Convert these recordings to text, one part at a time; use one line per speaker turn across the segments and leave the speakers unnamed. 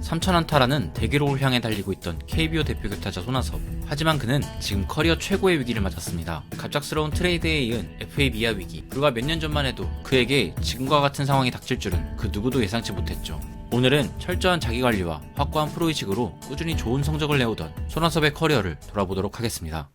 3,000안타라는 대기록을 향해 달리고 있던 KBO 대표 교타자 손아섭. 하지만 그는 지금 커리어 최고의 위기를 맞았습니다. 갑작스러운 트레이드에 이은 FA 미아 위기. 불과 몇 년 전만 해도 그에게 지금과 같은 상황이 닥칠 줄은 그 누구도 예상치 못했죠. 오늘은 철저한 자기관리와 확고한 프로의식으로 꾸준히 좋은 성적을 내오던 손아섭의 커리어를 돌아보도록 하겠습니다.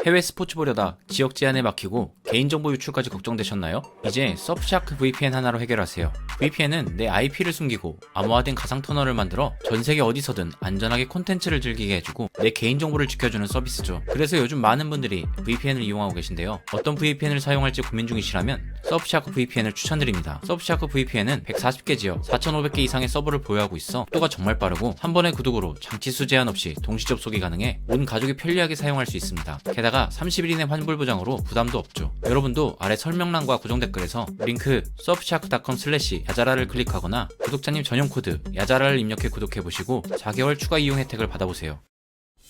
해외 스포츠 보려다 지역 제한에 막히고 개인정보 유출까지 걱정되셨나요? 이제 서프샤크 VPN 하나로 해결하세요. VPN은 내 IP를 숨기고 암호화된 가상 터널을 만들어 전세계 어디서든 안전하게 콘텐츠를 즐기게 해주고 내 개인정보를 지켜주는 서비스죠. 그래서 요즘 많은 분들이 VPN을 이용하고 계신데요. 어떤 VPN을 사용할지 고민 중이시라면 서프샤크 VPN을 추천드립니다. 서프샤크 VPN은 140개 지역 4,500개 이상의 서버를 보유하고 있어 속도가 정말 빠르고 한 번의 구독으로 장치수 제한 없이 동시 접속이 가능해 온 가족이 편리하게 사용할 수 있습니다. 게다가 30일 이내 환불 보장으로 부담도 없죠. 여러분도 아래 설명란과 고정 댓글에서 링크 surfshark.com/야자라를 클릭하거나 구독자님 전용 코드 야자라를 입력해 구독해보시고 4개월 추가 이용 혜택을 받아보세요.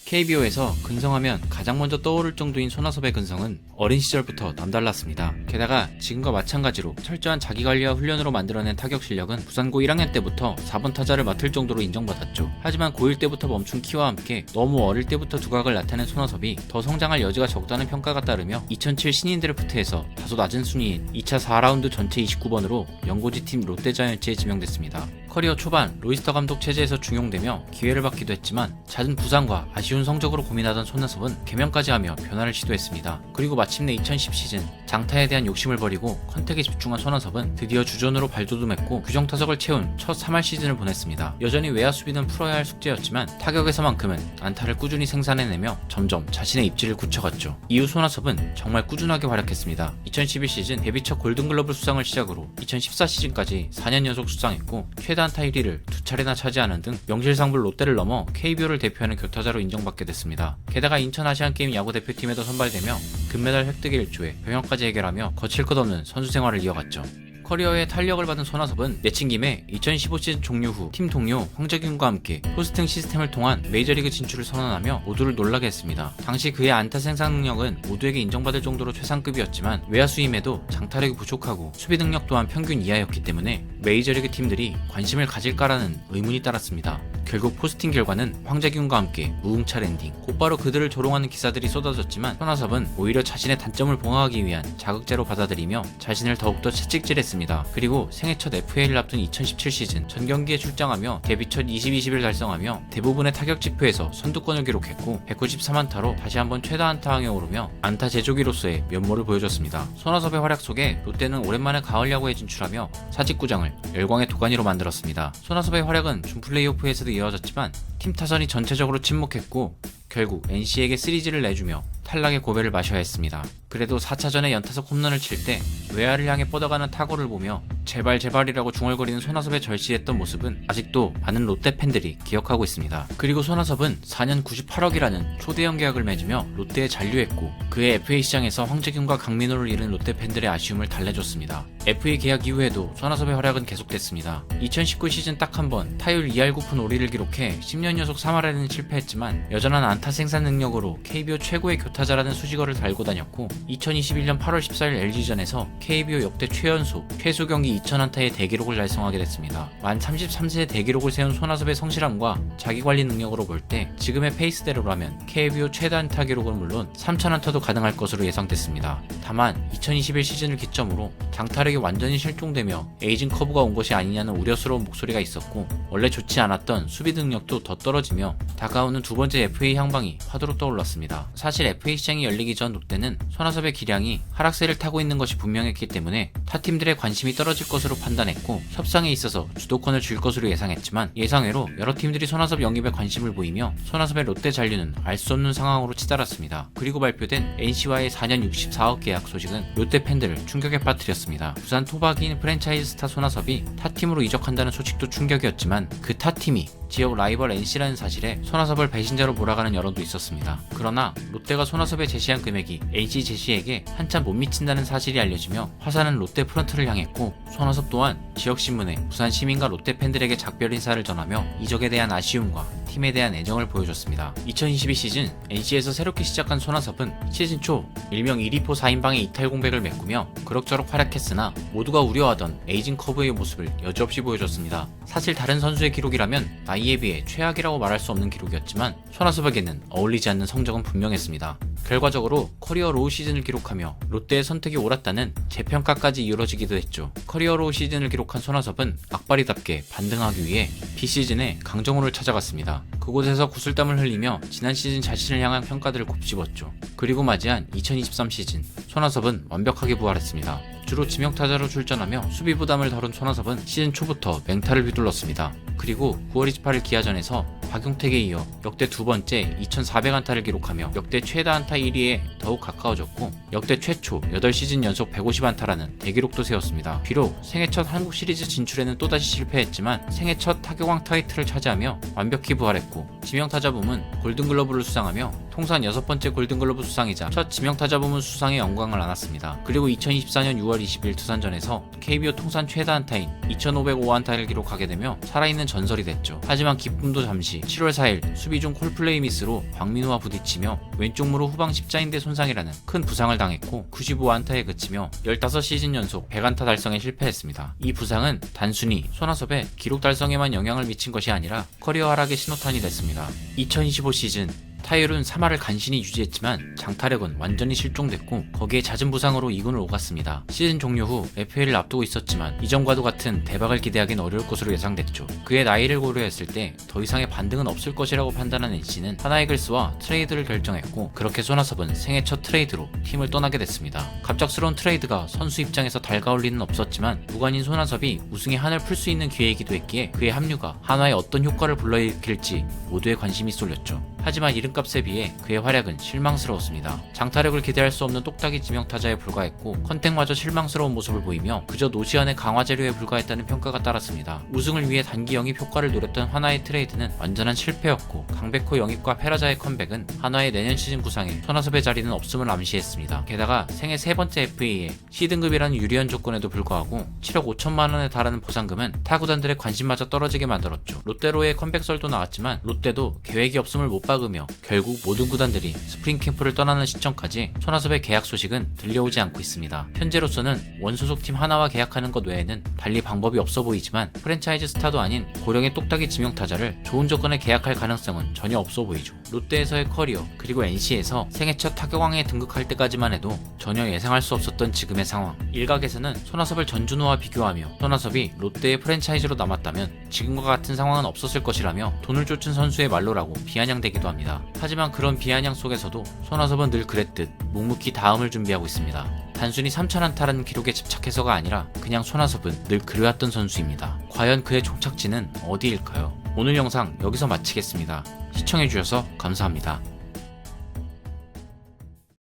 KBO에서 근성하면 가장 먼저 떠오를 정도인 손아섭의 근성은 어린 시절부터 남달랐습니다. 게다가 지금과 마찬가지로 철저한 자기관리와 훈련으로 만들어낸 타격 실력은 부산고 1학년 때부터 4번 타자를 맡을 정도로 인정받았죠. 하지만 고1 때부터 멈춘 키와 함께 너무 어릴 때부터 두각을 나타낸 손아섭이 더 성장할 여지가 적다는 평가가 따르며 2007 신인 드래프트에서 다소 낮은 순위인 2차 4라운드 전체 29번으로 연고지팀 롯데자이언츠에 지명됐습니다. 커리어 초반 로이스터 감독 체제에서 중용되며 기회를 받기도 했지만 잦은 부상과 아쉬운 성적으로 고민하던 손아섭은 개명까지 하며 변화를 시도했습니다. 그리고 마침내 2010 시즌 장타에 대한 욕심을 버리고 컨택에 집중한 손아섭은 드디어 주전으로 발돋움했고 규정타석을 채운 첫 3할 시즌을 보냈습니다. 여전히 외야 수비는 풀어야 할 숙제였지만 타격에서만큼은 안타를 꾸준히 생산해내며 점점 자신의 입지를 굳혀갔죠. 이후 손아섭은 정말 꾸준하게 활약했습니다. 2011 시즌 데뷔 첫 골든글러브 수상을 시작으로 2014 시즌까지 4년 연속 수상했고 최다 안타 1위를 2차례나 차지하는 등 명실상부 롯데를 넘어 KBO를 대표하는 교타자로 인정받게 됐습니다. 게다가 인천 아시안게임 야구대표팀에도 선발되며 금메달 획득에 일조해 병역까지 해결하며 거칠 것 없는 선수 생활을 이어갔죠. 커리어에 탄력을 받은 손아섭은 내친 김에 2015 시즌 종료 후 팀 동료 황재균과 함께 포스팅 시스템을 통한 메이저리그 진출을 선언하며 모두를 놀라게 했습니다. 당시 그의 안타 생산 능력은 모두에게 인정받을 정도로 최상급이었지만 외야수임에도 장타력이 부족하고 수비 능력 또한 평균 이하였기 때문에 메이저리그 팀들이 관심을 가질까라는 의문이 따랐습니다. 결국 포스팅 결과는 황재균과 함께 무응찰 엔딩. 곧바로 그들을 조롱하는 기사들이 쏟아졌지만 손아섭은 오히려 자신의 단점을 봉합하기 위한 자극제로 받아들이며 자신을 더욱더 채찍질했습니다. 그리고 생애 첫 FA를 앞둔 2017 시즌 전 경기에 출장하며 데뷔 첫 20-20을 달성하며 대부분의 타격 지표에서 선두권을 기록했고 193안타로 다시 한번 최다 안타왕에 오르며 안타 제조기로서의 면모를 보여줬습니다. 손아섭의 활약 속에 롯데는 오랜만에 가을 야구에 진출하며 사직구장을 열광의 도가니로 만들었습니다. 손아섭의 활약은 준 플레이오프에서도 이어졌지만 팀 타선이 전체적으로 침묵했고 결국 NC에게 시리즈를 내주며 탈락의 고배를 마셔야 했습니다. 그래도 4차전에 연타석 홈런을 칠 때 외야를 향해 뻗어가는 타구를 보며 제발 제발이라고 중얼거리는 손아섭의 절실했던 모습은 아직도 많은 롯데 팬들이 기억하고 있습니다. 그리고 손아섭은 4년 98억이라는 초대형 계약을 맺으며 롯데에 잔류했고 그의 FA 시장에서 황재균과 강민호를 잃은 롯데 팬들의 아쉬움을 달래줬습니다. FA 계약 이후에도 손아섭의 활약은 계속됐습니다. 2019 시즌 딱 한 번 타율 2할 9푼 5리를 기록해 10년 연속 3할에는 실패했지만 여전한 안타 생산 능력으로 KBO 최고의 교타자라는 수식어를 달고 다녔고 2021년 8월 14일 LG전에서 KBO 역대 최연소 최소 경기 2000안타의 대기록을 달성하게 됐습니다. 만 33세의 대기록을 세운 손아섭의 성실함과 자기관리 능력으로 볼 때 지금의 페이스대로라면 KBO 최다 안타 기록은 물론 3000안타도 가능할 것으로 예상됐습니다. 다만 2021 시즌을 기점으로 장타력이 완전히 실종되며 에이징 커브가 온 것이 아니냐는 우려스러운 목소리가 있었고 원래 좋지 않았던 수비 능력도 더 떨어지며 다가오는 두 번째 FA 향방이 화두로 떠올랐습니다. 사실 FA 시장이 열리기 전 롯데는 손아섭의 기량이 하락세를 타고 있는 것이 분명했기 때문에 타 팀들의 관심이 떨어질 것으로 판단했고 협상에 있어서 주도권을 줄 것으로 예상했지만 예상외로 여러 팀들이 손아섭 영입에 관심을 보이며 손아섭의 롯데 잔류는 알 수 없는 상황으로 치달았습니다. 그리고 발표된 NC와의 4년 64억 계약 소식은 롯데 팬들을 충격에 빠뜨렸습니다. 부산 토박이인 프랜차이즈 스타 손아섭이 타 팀으로 이적한다는 소식도 충격이었지만 그 타 팀이 지역 라이벌 NC라는 사실에 손아섭을 배신자로 몰아가는 여론도 있었습니다. 그러나 롯데가 손아섭에 제시한 금액이 NC 제시액에 한참 못 미친다는 사실이 알려지며 화사는 롯데 프런트를 향했고 손아섭 또한 지역신문에 부산 시민과 롯데 팬들에게 작별 인사를 전하며 이적에 대한 아쉬움과 팀에 대한 애정을 보여줬습니다. 2022 시즌 NC에서 새롭게 시작한 손아섭은 시즌 초 일명 1위포 4인방의 이탈 공백을 메꾸며 그럭저럭 활약했으나 모두가 우려하던 에이징 커브의 모습을 여지없이 보여줬습니다. 사실 다른 선수의 기록이라면 나이에 비해 최악이라고 말할 수 없는 기록이었지만 손아섭에게는 어울리지 않는 성적은 분명했습니다. 결과적으로 커리어 로우 시즌을 기록하며 롯데의 선택이 옳았다는 재평가까지 이루어지기도 했죠. 커리어 로우 시즌을 기록한 손아섭은 악바리답게 반등하기 위해 비시즌에 강정호를 찾아갔습니다. 그곳에서 구슬땀을 흘리며 지난 시즌 자신을 향한 평가들을 곱씹었죠. 그리고 맞이한 2023 시즌 손아섭은 완벽하게 부활했습니다. 주로 지명타자로 출전하며 수비 부담을 덜은 손아섭은 시즌 초부터 맹타를 휘둘렀습니다. 그리고 9월 28일 기아전에서 박용택에 이어 역대 두 번째 2,400안타를 기록하며 역대 최다 안타 1위에 더욱 가까워졌고 역대 최초 8시즌 연속 150안타라는 대기록도 세웠습니다. 비록 생애 첫 한국 시리즈 진출에는 또다시 실패했지만 생애 첫 타격왕 타이틀을 차지하며 완벽히 부활했고 지명타자 부문 골든글러브를 수상하며 통산 6번째 골든글러브 수상이자 첫 지명타자 부문 수상의 영광을 안았습니다. 그리고 2024년 6월 20일 두산전에서 KBO 통산 최다 안타인 2,505안타를 기록하게 되며 살아있는 전설이 됐죠. 하지만 기쁨도 잠시 7월 4일 수비 중 콜플레이 미스로 박민우와 부딪히며 왼쪽 무릎 후방 십자인대 손상이라는 큰 부상을 당했고 95안타에 그치며 15시즌 연속 100안타 달성에 실패했습니다. 이 부상은 단순히 손아섭의 기록 달성에만 영향을 미친 것이 아니라 커리어 하락의 신호탄이 됐습니다. 2025 시즌 타율은 3할을 간신히 유지했지만 장타력은 완전히 실종됐고 거기에 잦은 부상으로 2군을 오갔습니다. 시즌 종료 후 FA를 앞두고 있었지만 이전과도 같은 대박을 기대하기는 어려울 것으로 예상됐죠. 그의 나이를 고려했을 때 더 이상의 반등은 없을 것이라고 판단한 NC는 하나이글스와 트레이드를 결정했고 그렇게 손아섭은 생애 첫 트레이드로 팀을 떠나게 됐습니다. 갑작스러운 트레이드가 선수 입장에서 달가울 리는 없었지만 무관인 손아섭이 우승의 한을 풀 수 있는 기회이기도 했기에 그의 합류가 한화에 어떤 효과를 불러일으킬지 모두의 관심이 쏠렸죠. 하지만 이름값에 비해 그의 활약은 실망스러웠습니다. 장타력을 기대할 수 없는 똑딱이 지명타자에 불과했고 컨택마저 실망스러운 모습을 보이며 그저 노시안의 강화 재료에 불과했다는 평가가 따랐습니다. 우승을 위해 단기 영입 효과를 노렸던 하나의 트레이드는 완전한 실패였고 강백호 영입과 페라자의 컴백은 하나의 내년 시즌 구상에 손아섭의 자리는 없음을 암시했습니다. 게다가 생애 세 번째 FA에 C등급이라는 유리한 조건에도 불구하고 7억 5천만 원에 달하는 보상금은 타구단들의 관심마저 떨어지게 만들었죠. 롯데로의 컴백설도 나왔지만 롯데도 계획이 없음을 못 박으며 결국 모든 구단들이 스프링 캠프를 떠나는 시점까지 손아섭의 계약 소식은 들려오지 않고 있습니다. 현재로서는 원소속팀 하나와 계약하는 것 외에는 달리 방법이 없어 보이지만 프랜차이즈 스타도 아닌 고령의 똑딱이 지명타자를 좋은 조건에 계약할 가능성은 전혀 없어 보이죠. 롯데에서의 커리어 그리고 NC에서 생애 첫 타격왕에 등극할 때까지만 해도 전혀 예상할 수 없었던 지금의 상황. 일각에서는 손아섭을 전준호와 비교하며 손아섭이 롯데의 프랜차이즈로 남았다면 지금과 같은 상황은 없었을 것이라며 돈을 쫓은 선수의 말로라고 비아냥대기도 합니다. 하지만 그런 비아냥 속에서도 손아섭은 늘 그랬듯 묵묵히 다음을 준비하고 있습니다. 단순히 3,000안타라는 기록에 집착해서가 아니라 그냥 손아섭은 늘 그래왔던 선수입니다. 과연 그의 종착지는 어디일까요? 오늘 영상 여기서 마치겠습니다. 시청해주셔서 감사합니다.